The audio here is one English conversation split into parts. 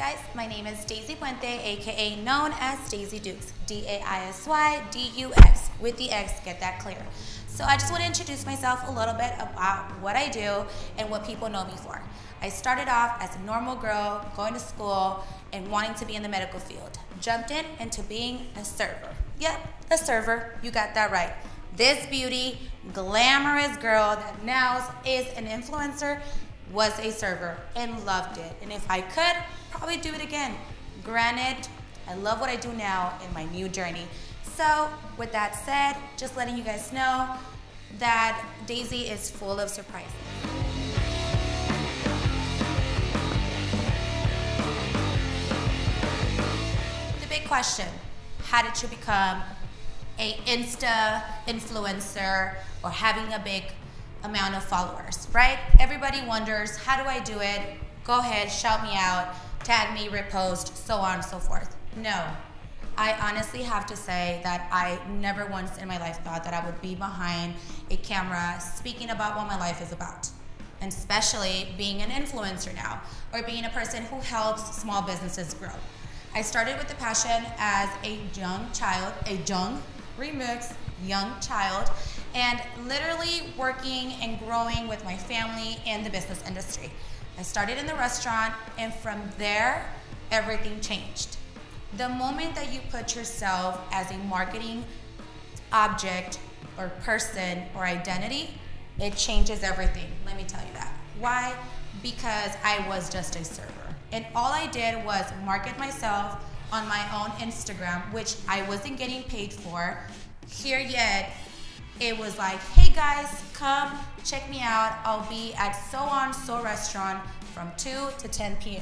guys? My name is Daisy Puente, aka known as Daisy Dukes, Daisy with the X, get that clear. So I just want to introduce myself a little bit about what I do and what people know me for. I started off as a normal girl, going to school and wanting to be in the medical field. Jumped into being a server. Yep, a server, you got that right. This beauty, glamorous girl that now is an influencer was a server and loved it. And if I could, probably do it again. Granted, I love what I do now in my new journey. So with that said, just letting you guys know that Daisy is full of surprises. The big question, how did you become an Insta influencer or having a big amount of followers, right? Everybody wonders, how do I do it? Go ahead, shout me out, tag me, repost, so on and so forth. No, I honestly have to say that I never once in my life thought that I would be behind a camera speaking about what my life is about. And especially being an influencer now, or being a person who helps small businesses grow. I started with the passion as a young child, young child, and literally working and growing with my family in the business industry. I started in the restaurant, and from there, everything changed. The moment that you put yourself as a marketing object or person or identity, it changes everything. Let me tell you that. Why? Because I was just a server. And all I did was market myself on my own Instagram, which I wasn't getting paid for. Here yet, it was like, hey guys, come check me out. I'll be at So restaurant from 2 to 10 p.m.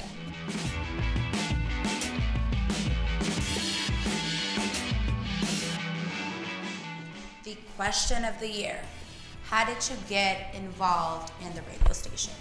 The question of the year, how did you get involved in the radio station?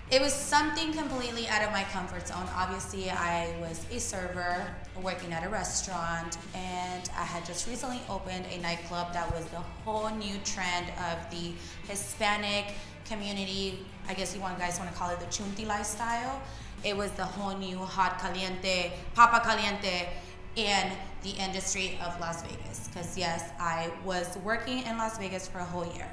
It was something completely out of my comfort zone. Obviously, I was a server working at a restaurant, and I had just recently opened a nightclub that was the whole new trend of the Hispanic community. I guess you guys want to call it the chunti lifestyle. It was the whole new hot caliente, papa caliente in the industry of Las Vegas. Because yes, I was working in Las Vegas for a whole year.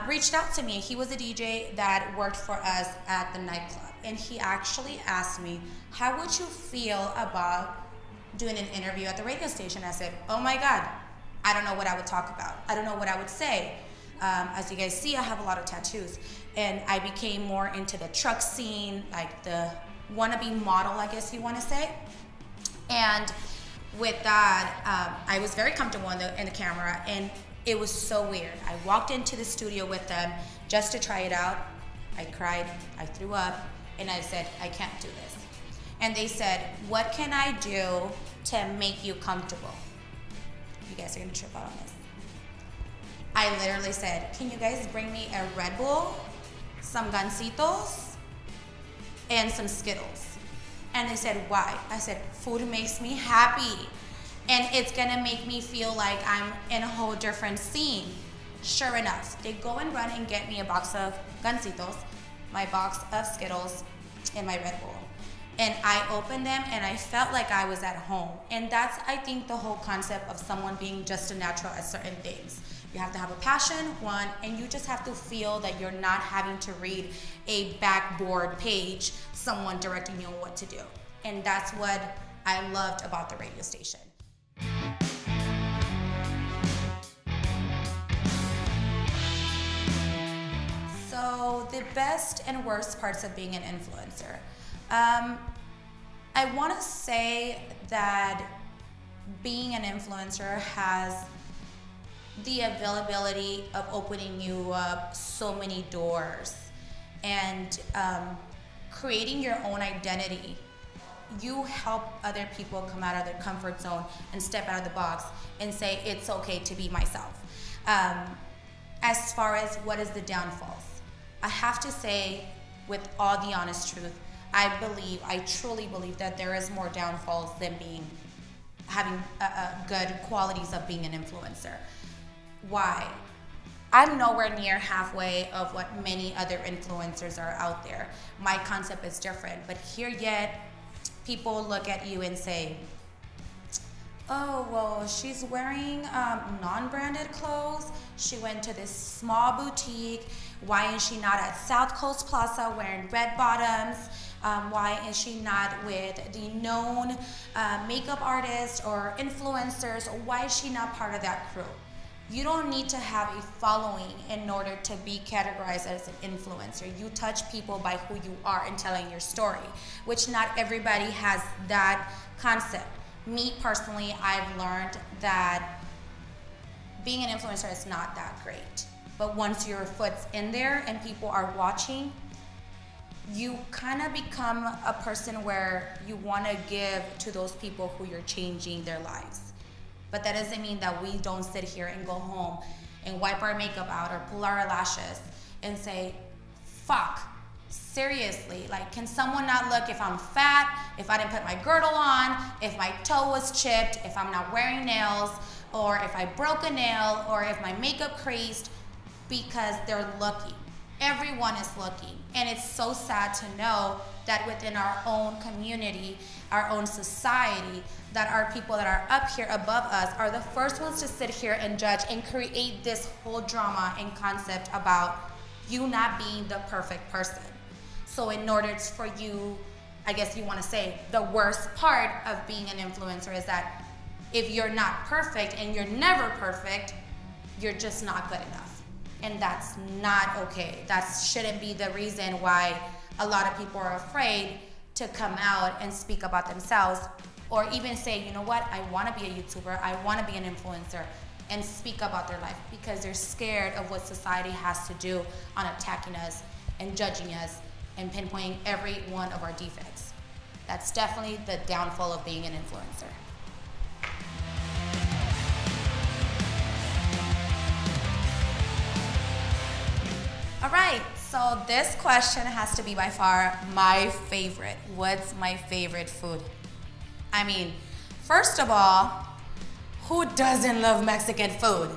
Reached out to me. He was a DJ that worked for us at the nightclub, and he actually asked me, how would you feel about doing an interview at the radio station? I said, oh my God, I don't know what I would talk about. I don't know what I would say. As you guys see, I have a lot of tattoos, and I became more into the truck scene, like the wannabe model, I guess you want to say. And with that, I was very comfortable in the camera, and it was so weird. I walked into the studio with them just to try it out. I cried, I threw up, and I said, I can't do this. And they said, what can I do to make you comfortable? You guys are gonna trip out on this. I literally said, can you guys bring me a Red Bull, some Gancitos, and some Skittles? And they said, why? I said, food makes me happy. And it's gonna make me feel like I'm in a whole different scene. Sure enough, they go and run and get me a box of Gancitos, my box of Skittles, and my Red Bull. And I opened them and I felt like I was at home. And that's, I think, the whole concept of someone being just a natural at certain things. You have to have a passion, one, and you just have to feel that you're not having to read a backboard page, someone directing you on what to do. And that's what I loved about the radio station. So the best and worst parts of being an influencer. I want to say that being an influencer has the availability of opening you up so many doors and creating your own identity. You help other people come out of their comfort zone and step out of the box and say, it's okay to be myself. As far as what is the downfalls, I have to say, with all the honest truth, I truly believe that there is more downfalls than having good qualities of being an influencer. Why? I'm nowhere near halfway of what many other influencers are out there. My concept is different, but here yet, people look at you and say, oh, well, she's wearing non-branded clothes. She went to this small boutique. Why is she not at South Coast Plaza wearing red bottoms? Why is she not with the known makeup artists or influencers? Why is she not part of that crew? You don't need to have a following in order to be categorized as an influencer. You touch people by who you are and telling your story, which not everybody has that concept. Me personally, I've learned that being an influencer is not that great. But once your foot's in there and people are watching, you kind of become a person where you want to give to those people who you're changing their lives. But that doesn't mean that we don't sit here and go home and wipe our makeup out or pull our lashes and say, fuck, seriously, like, can someone not look if I'm fat, if I didn't put my girdle on, if my toe was chipped, if I'm not wearing nails, or if I broke a nail, or if my makeup creased, because they're looking. Everyone is looking. And it's so sad to know that within our own community, our own society, that our people that are up here above us are the first ones to sit here and judge and create this whole drama and concept about you not being the perfect person. So in order for you, I guess you want to say, the worst part of being an influencer is that if you're not perfect and you're never perfect, you're just not good enough. And that's not okay. That shouldn't be the reason why a lot of people are afraid to come out and speak about themselves, or even say, you know what, I want to be a YouTuber, I want to be an influencer, and speak about their life, because they're scared of what society has to do on attacking us and judging us and pinpointing every one of our defects. That's definitely the downfall of being an influencer. All right, so this question has to be by far my favorite. What's my favorite food? I mean, first of all, who doesn't love Mexican food?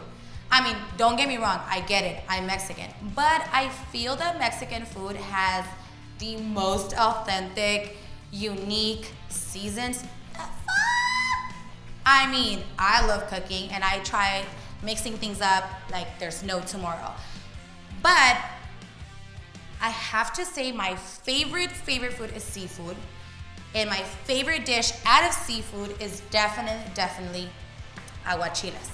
I mean, don't get me wrong, I get it, I'm Mexican. But I feel that Mexican food has the most authentic, unique seasons. I mean, I love cooking and I try mixing things up like there's no tomorrow. But I have to say my favorite food is seafood. And my favorite dish out of seafood is definitely aguachiles.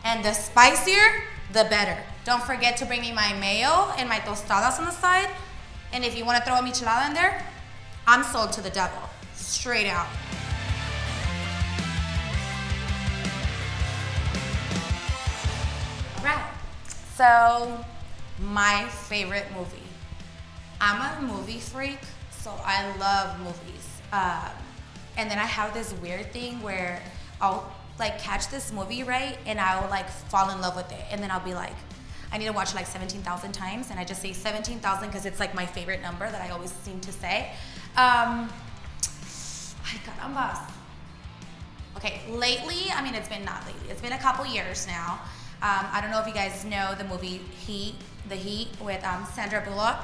And the spicier, the better. Don't forget to bring me my mayo and my tostadas on the side. And if you want to throw a michelada in there, I'm sold to the devil, straight out. All right, so my favorite movie. I'm a movie freak, so I love movies. And then I have this weird thing where I'll like catch this movie, right? And I'll like fall in love with it. And then I'll be like, I need to watch it like 17,000 times. And I just say 17,000 because it's like my favorite number that I always seem to say. Ay, carambas. Okay, lately, I mean, it's been not lately. It's been a couple years now. I don't know if you guys know the movie The Heat with Sandra Bullock.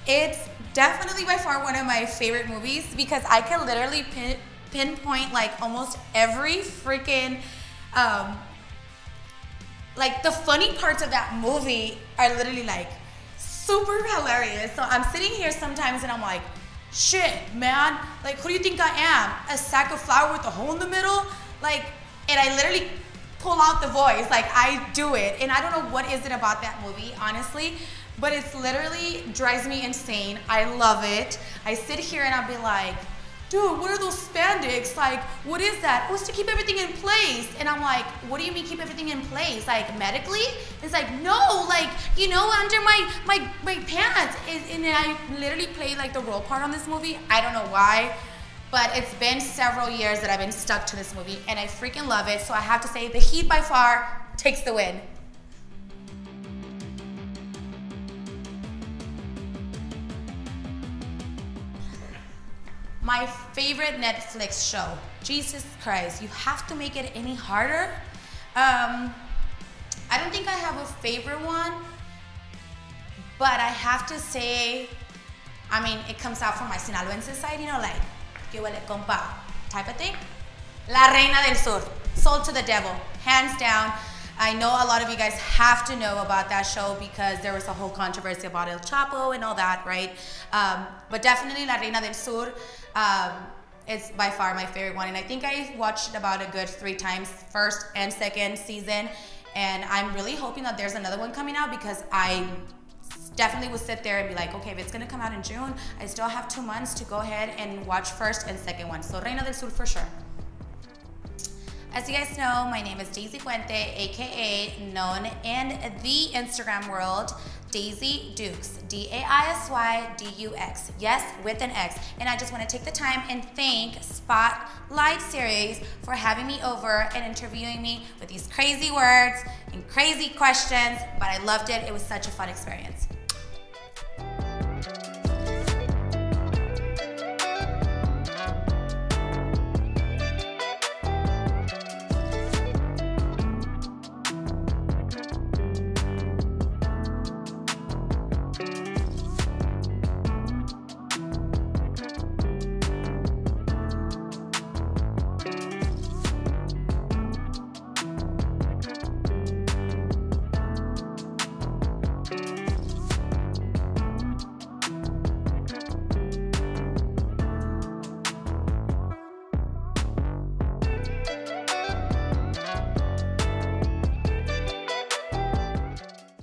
It's definitely by far one of my favorite movies because I can literally pinpoint like almost every freaking, like the funny parts of that movie are literally like super hilarious. So I'm sitting here sometimes and I'm like, shit, man, like who do you think I am? A sack of flour with a hole in the middle? Like, and I literally pull out the voice, like I do it. And I don't know what is it about that movie, honestly, but it's literally drives me insane. I love it. I sit here and I'll be like, dude, what are those spandex? Like, what is that? Oh, it's to keep everything in place. And I'm like, what do you mean keep everything in place? Like, medically? It's like, no, like, you know, under my pants. And then I literally played like the role part on this movie. I don't know why, but it's been several years that I've been stuck to this movie and I freaking love it. So I have to say The Heat by far takes the win. My favorite Netflix show. Jesus Christ, you have to make it any harder? I don't think I have a favorite one, but I have to say, I mean, it comes out from my Sinaloense side, you know, like que huele compa type of thing. La Reina del Sur, sold to the devil, hands down. I know a lot of you guys have to know about that show because there was a whole controversy about El Chapo and all that, right? But definitely La Reina del Sur is by far my favorite one. And I think I watched it about a good 3 times, first and second season. And I'm really hoping that there's another one coming out because I definitely would sit there and be like, okay, if it's gonna come out in June, I still have 2 months to go ahead and watch first and second one. So Reina del Sur for sure. As you guys know, my name is Daisy Fuente, aka known in the Instagram world, Daisy Dukes, DAISY-DUX, yes, with an X. And I just want to take the time and thank Spotlight Series for having me over and interviewing me with these crazy words and crazy questions, but I loved it. It was such a fun experience.